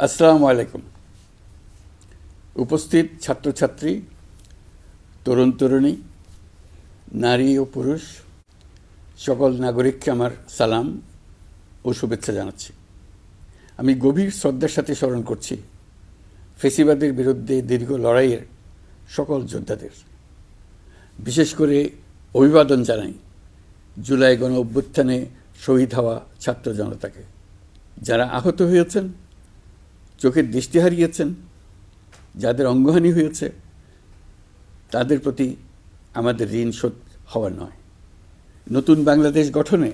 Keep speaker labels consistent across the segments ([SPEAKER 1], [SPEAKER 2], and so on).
[SPEAKER 1] আসসালামু আলাইকুম। উপস্থিত ছাত্রছাত্রী, তরুণ তরুণী, নারী ও পুরুষ সকল নাগরিককে আমার সালাম ও শুভেচ্ছা জানাচ্ছি। আমি গভীর শ্রদ্ধার সাথে স্মরণ করছি ফেসিবাদের বিরুদ্ধে দীর্ঘ লড়াইয়ের সকল যোদ্ধাদের। বিশেষ করে অভিবাদন জানাই জুলাই গণ অভ্যুত্থানে শহীদ হওয়া ছাত্র জনতাকে, যারা আহত হয়েছেন, চোখের দৃষ্টি হারিয়েছেন, যাদের অঙ্গহানি হয়েছে, তাদের প্রতি আমাদের ঋণ শোধ হওয়ার নয়। নতুন বাংলাদেশ গঠনে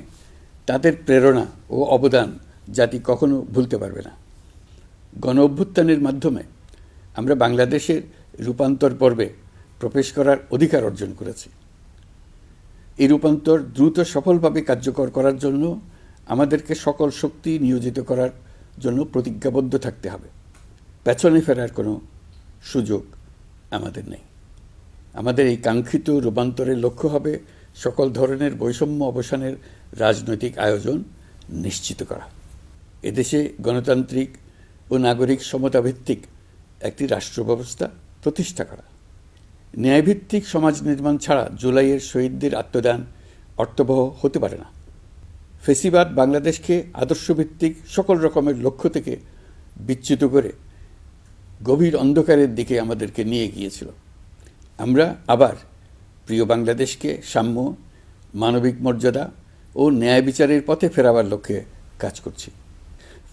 [SPEAKER 1] তাদের প্রেরণা ও অবদান জাতি কখনো ভুলতে পারবে না। গণ অভ্যুত্থানের মাধ্যমে আমরা বাংলাদেশের রূপান্তর পর্বে প্রবেশ করার অধিকার অর্জন করেছি। এই রূপান্তর দ্রুত সফলভাবে কার্যকর করার জন্য আমাদেরকে সকল শক্তি নিয়োজিত করার জন্য প্রতিজ্ঞাবদ্ধ থাকতে হবে। পেছনে ফেরার কোনো সুযোগ আমাদের নেই। আমাদের এই কাঙ্ক্ষিত রূপান্তরের লক্ষ্য হবে সকল ধরনের বৈষম্য অবসানের রাজনৈতিক আয়োজন নিশ্চিত করা, এদেশে গণতান্ত্রিক ও নাগরিক সমতাভিত্তিক একটি রাষ্ট্র ব্যবস্থা প্রতিষ্ঠা করা। ন্যায়ভিত্তিক সমাজ নির্মাণ ছাড়া জুলাইয়ের শহীদদের আত্মদান অর্থবহ হতে পারে না। ফেসিবাদ বাংলাদেশকে আদর্শভিত্তিক সকল রকমের লক্ষ্য থেকে বিচ্যুত করে গভীর অন্ধকারের দিকে আমাদেরকে নিয়ে গিয়েছিল। আমরা আবার প্রিয় বাংলাদেশকে সাম্য, মানবিক মর্যাদা ও ন্যায় বিচারের পথে ফেরাবার লক্ষ্যে কাজ করছি।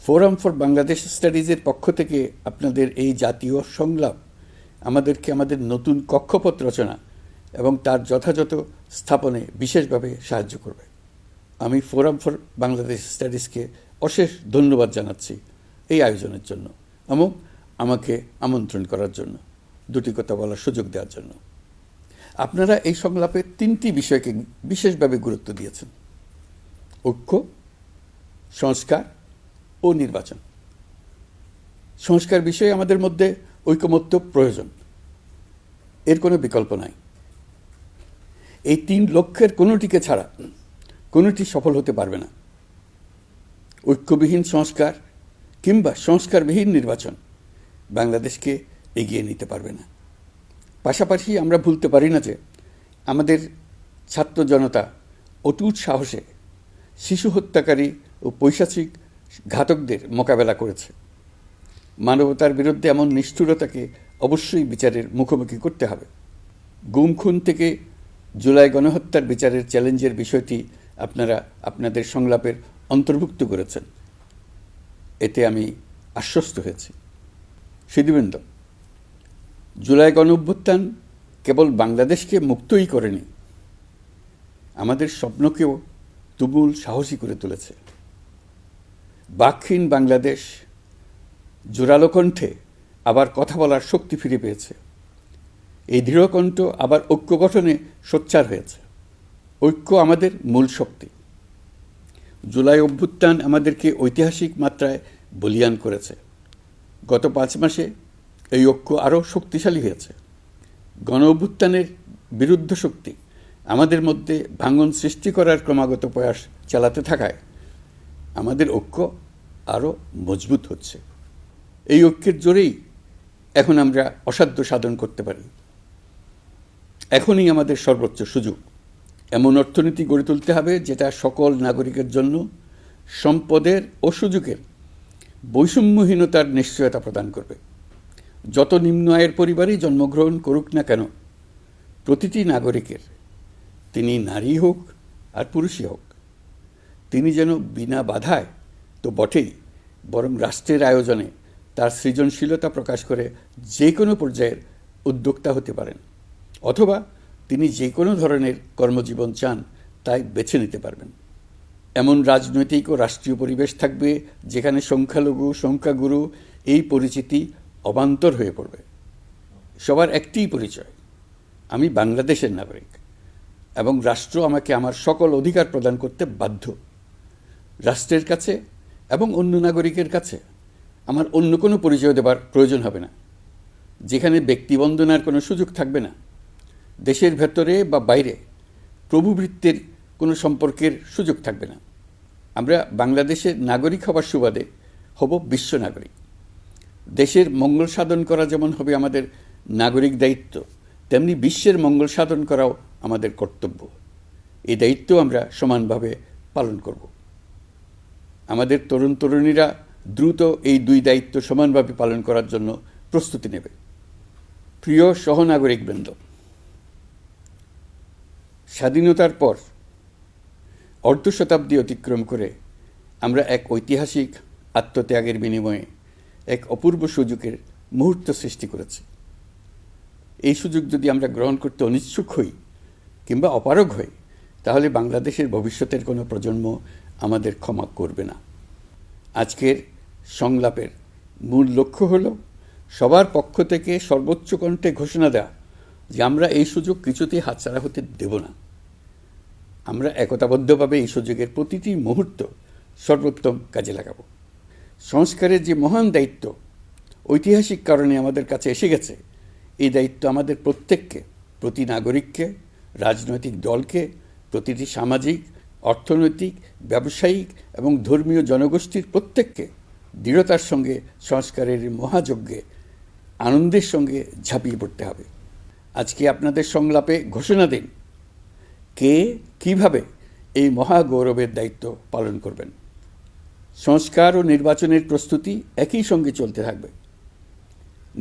[SPEAKER 1] ফোরাম ফর বাংলাদেশ স্টাডিজের পক্ষ থেকে আপনাদের এই জাতীয় সংলাপ আমাদেরকে আমাদের নতুন কক্ষপথ রচনা এবং তার যথাযথ স্থাপনে বিশেষভাবে সাহায্য করবে। আমি ফোরাম ফর বাংলাদেশ স্টাডিজকে অশেষ ধন্যবাদ জানাচ্ছি এই আয়োজনের জন্য এবং আমাকে আমন্ত্রণ করার জন্য, দুটি কথা বলার সুযোগ দেওয়ার জন্য। আপনারা এই সংলাপে তিনটি বিষয়কে বিশেষভাবে গুরুত্ব দিয়েছেন: ঐক্য, সংস্কার ও নির্বাচন। সংস্কার বিষয়ে আমাদের মধ্যে ঐকমত্য প্রয়োজন, এর কোনো বিকল্প নাই। এই তিন লক্ষ্যের কোনোটিকে ছাড়া কোনোটি সফল হতে পারবে না। ঐক্যবিহীন সংস্কার কিংবা সংস্কারবিহীন নির্বাচন বাংলাদেশকে এগিয়ে নিতে পারবে না। পাশাপাশি আমরা ভুলতে পারি না যে আমাদের ছাত্র জনতা অটুট সাহসে শিশু হত্যাকারী ও পৈশাচিক ঘাতকদের মোকাবেলা করেছে। মানবতার বিরুদ্ধে এমন নিষ্ঠুরতাকে অবশ্যই বিচারের মুখোমুখি করতে হবে। গুম খুন থেকে জুলাই গণহত্যার বিচারের চ্যালেঞ্জের বিষয়টি আপনারা আপনাদের সংলাপের অন্তর্ভুক্ত করেছেন, এতে আমি আশ্বস্ত হয়েছি। সুধীবৃন্দ, জুলাই গণঅভ্যুত্থান কেবল বাংলাদেশকে মুক্তই করেনি, আমাদের স্বপ্নকেও তুমুল সাহসী করে তুলেছে। বাকহীন বাংলাদেশ জোরালো কণ্ঠে আবার কথা বলার শক্তি ফিরে পেয়েছে। এই দৃঢ়কণ্ঠ আবার ঐক্য গঠনে সোচ্চার হয়েছে। ঐক্য আমাদের মূল শক্তি। জুলাই অভ্যুত্থান আমাদেরকে ঐতিহাসিক মাত্রায় বলীয়ান করেছে। গত 5 মাসে এই ঐক্য আরও শক্তিশালী হয়েছে। গণ অভ্যুত্থানের বিরুদ্ধ শক্তি আমাদের মধ্যে ভাঙন সৃষ্টি করার ক্রমাগত প্রয়াস চালাতে থাকায় আমাদের ঐক্য আরও মজবুত হচ্ছে। এই ঐক্যের জোরেই এখন আমরা অসাধ্য সাধন করতে পারি। এখনই আমাদের সর্বোচ্চ সুযোগ। এমন অর্থনীতি গড়ে তুলতে হবে যেটা সকল নাগরিকের জন্য সম্পদের ও সুযোগের বৈষম্যহীনতার নিশ্চয়তা প্রদান করবে। যত নিম্ন আয়ের পরিবারই জন্মগ্রহণ করুক না কেন, প্রতিটি নাগরিকের, তিনি নারী হোক আর পুরুষই হোক, তিনি যেন বিনা বাধায় তো বটেই, বরং রাষ্ট্রের আয়োজনে তার সৃজনশীলতা প্রকাশ করে যে কোনো পর্যায়ের উদ্যোক্তা হতে পারেন, অথবা তিনি যে কোনো ধরনের কর্মজীবন চান তাই বেছে নিতে পারবেন। এমন রাজনৈতিক ও রাষ্ট্রীয় পরিবেশ থাকবে যেখানে সংখ্যালঘু সংখ্যাগুরু এই পরিচিতি অবান্তর হয়ে পড়বে। সবার একটিই পরিচয়, আমি বাংলাদেশের নাগরিক এবং রাষ্ট্র আমাকে আমার সকল অধিকার প্রদান করতে বাধ্য। রাষ্ট্রের কাছে এবং অন্য নাগরিকের কাছে আমার অন্য কোনো পরিচয় দেবার প্রয়োজন হবে না, যেখানে ব্যক্তিবন্দনার কোনো সুযোগ থাকবে না। দেশের ভেতরে বা বাইরে প্রভুভৃত্যের কোনো সম্পর্কের সুযোগ থাকবে না। আমরা বাংলাদেশের নাগরিক হবার সুবাদে হব বিশ্ব নাগরিক। দেশের মঙ্গল সাধন করা যেমন হবে আমাদের নাগরিক দায়িত্ব, তেমনি বিশ্বের মঙ্গল সাধন করাও আমাদের কর্তব্য। এই দায়িত্ব আমরা সমানভাবে পালন করব। আমাদের তরুণ তরুণীরা দ্রুত এই দুই দায়িত্ব সমানভাবে পালন করার জন্য প্রস্তুতি নেবে। প্রিয় সহনাগরিকবৃন্দ, স্বাধীনতার পর অর্ধ শতাব্দী অতিক্রম করে আমরা এক ঐতিহাসিক আত্মত্যাগের বিনিময়ে এক অপূর্ব সুযোগের মুহূর্ত সৃষ্টি করেছি। এই সুযোগ যদি আমরা গ্রহণ করতে অনিচ্ছুক হই কিংবা অপারগ হই, তাহলে বাংলাদেশের ভবিষ্যতের কোনো প্রজন্ম আমাদের ক্ষমা করবে না। আজকের সংলাপের মূল লক্ষ্য হল সবার পক্ষ থেকে সর্বোচ্চ কণ্ঠে ঘোষণা দেওয়া যে আমরা এই সুযোগ কিছুতেই হাতছাড়া হতে দেব না। আমরা একতাবদ্ধভাবে এই সুযোগের প্রতিটি মুহূর্ত সর্বোত্তম কাজে লাগাব। সংস্কারের যে মহান দায়িত্ব ঐতিহাসিক কারণে আমাদের কাছে এসে গেছে, এই দায়িত্ব আমাদের প্রত্যেককে, প্রতি নাগরিককে, রাজনৈতিক দলকে, প্রতিটি সামাজিক, অর্থনৈতিক, ব্যবসায়িক এবং ধর্মীয় জনগোষ্ঠীর প্রত্যেককে দৃঢ়তার সঙ্গে সংস্কারের মহাযজ্ঞে আনন্দের সঙ্গে ঝাঁপিয়ে পড়তে হবে। আজকে আপনাদের সংলাপে ঘোষণা দিন কে কিভাবে এই মহাগৌরবের দায়িত্ব পালন করবেন। সংস্কার ও নির্বাচনের প্রস্তুতি একই সঙ্গে চলতে থাকবে।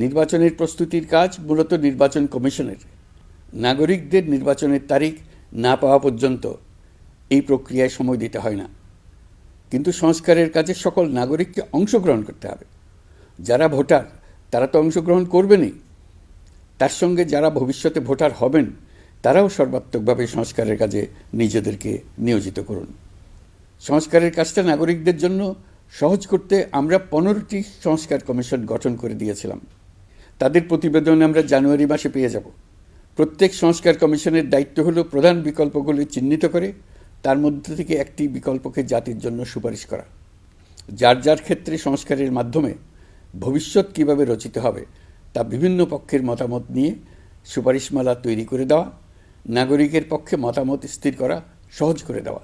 [SPEAKER 1] নির্বাচনের প্রস্তুতির কাজ মূলত নির্বাচন কমিশনের। নাগরিকদের নির্বাচনের তারিখ না পাওয়া পর্যন্ত এই প্রক্রিয়ায় সময় দিতে হয় না। কিন্তু সংস্কারের কাজে সকল নাগরিককে অংশগ্রহণ করতে হবে। যারা ভোটার তারা তো অংশগ্রহণ করবেনই, তার সঙ্গে যারা ভবিষ্যতে ভোটার হবেন তারাও সর্বাত্মকভাবে সংস্কারের কাজে নিজেদেরকে নিয়োজিত করুন। সংস্কারের কাজটা নাগরিকদের জন্য সহজ করতে আমরা 15টি সংস্কার কমিশন গঠন করে দিয়েছিলাম। তাদের প্রতিবেদন আমরা জানুয়ারি মাসে পেয়ে যাব। প্রত্যেক সংস্কার কমিশনের দায়িত্ব হলো প্রধান বিকল্পগুলি চিহ্নিত করে তার মধ্যে থেকে একটি বিকল্পকে জাতির জন্য সুপারিশ করা। যার যার ক্ষেত্রে সংস্কারের মাধ্যমে ভবিষ্যৎ কিভাবে রচিত হবে তা বিভিন্ন পক্ষের মতামত নিয়ে সুপারিশমালা তৈরি করে দেওয়া, নাগরিকের পক্ষে মতামত স্থির করা সহজ করে দেওয়া।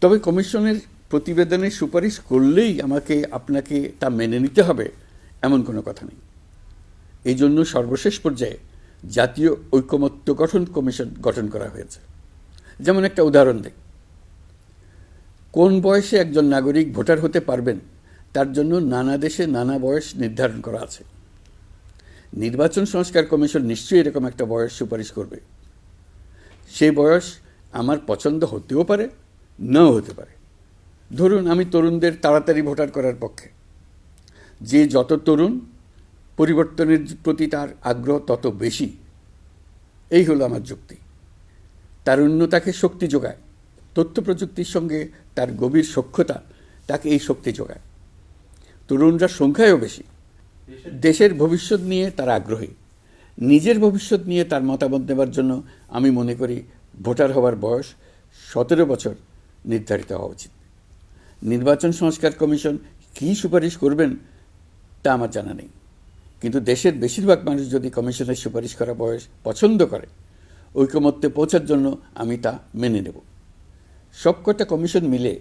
[SPEAKER 1] তবে কমিশনের প্রতিবেদনের সুপারিশ করলেই আপনাকে তা মেনে নিতে হবে এমন কোনো কথা নেই। এই জন্য সর্বশেষ পর্যায়ে জাতীয় ঐকমত্য গঠন কমিশন গঠন করা হয়েছে। যেমন একটা উদাহরণ দিই, কোন বয়সে একজন নাগরিক ভোটার হতে পারবেন তার জন্য নানা দেশে নানা বয়স নির্ধারণ করা আছে। নির্বাচন সংস্কার কমিশন নিশ্চয়ই এরকম একটা বয়স সুপারিশ করবে। সেই বয়স আমার পছন্দ হতেও পারে, নাও হতে পারে। ধরুন আমি তরুণদের তাড়াতাড়ি ভোটার করার পক্ষে। যে যত তরুণ, পরিবর্তনের প্রতি তার আগ্রহ তত বেশি, এই হলো আমার যুক্তি। তারুণ্য তাকে শক্তি যোগায়, তথ্য প্রযুক্তির সঙ্গে তার গভীর সখ্যতা তাকে এই শক্তি যোগায়। তরুণরা সংখ্যায়ও বেশি। দেশের ভবিষ্যৎ নিয়ে তারা আগ্রহী। নিজের ভবিষ্যৎ নিয়ে তার মতামত দেওয়ার জন্য আমি মনে করি ভোটার হওয়ার বয়স 17 বছর নির্ধারিত হওয়া উচিত। নির্বাচন সংস্কার কমিশন কী সুপারিশ করবেন তা আমার জানা নেই, কিন্তু দেশের বেশিরভাগ মানুষ যদি কমিশনের সুপারিশ করা বয়স পছন্দ করে, ঐকমত্যে পৌঁছার জন্য আমি তা মেনে নেব। সবকটা কমিশন মিলে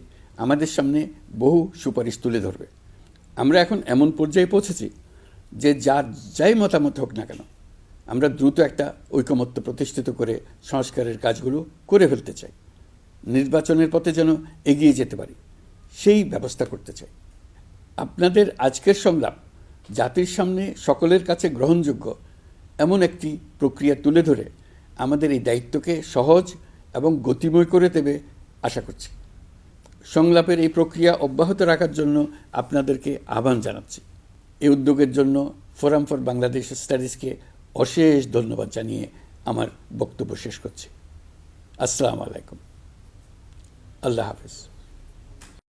[SPEAKER 1] আমাদের সামনে বহু সুপারিশ তুলে ধরবে। আমরা এখন এমন পর্যায়ে পৌঁছেছি যে যাই মতামত হোক না কেন, আমরা দ্রুত একটা ঐকমত্য প্রতিষ্ঠিত করে সংস্কারের কাজগুলো করে ফেলতে চাই। নির্বাচনের পথে যেন এগিয়ে যেতে পারি সেই ব্যবস্থা করতে চাই। আপনাদের আজকের সংলাপ জাতির সামনে সকলের কাছে গ্রহণযোগ্য এমন একটি প্রক্রিয়া তুলে ধরে আমাদের এই দায়িত্বকে সহজ এবং গতিময় করে দেবে আশা করছি। সংলাপের এই প্রক্রিয়া অব্যাহত রাখার জন্য আপনাদেরকে আহ্বান জানাচ্ছি। এই উদ্যোগের জন্য ফোরাম ফর বাংলাদেশ স্টাডিজকে অশেষ ধন্যবাদ জানিয়ে আমার বক্তব্য শেষ করছি। আসসালামু আলাইকুম। আল্লাহ হাফেজ।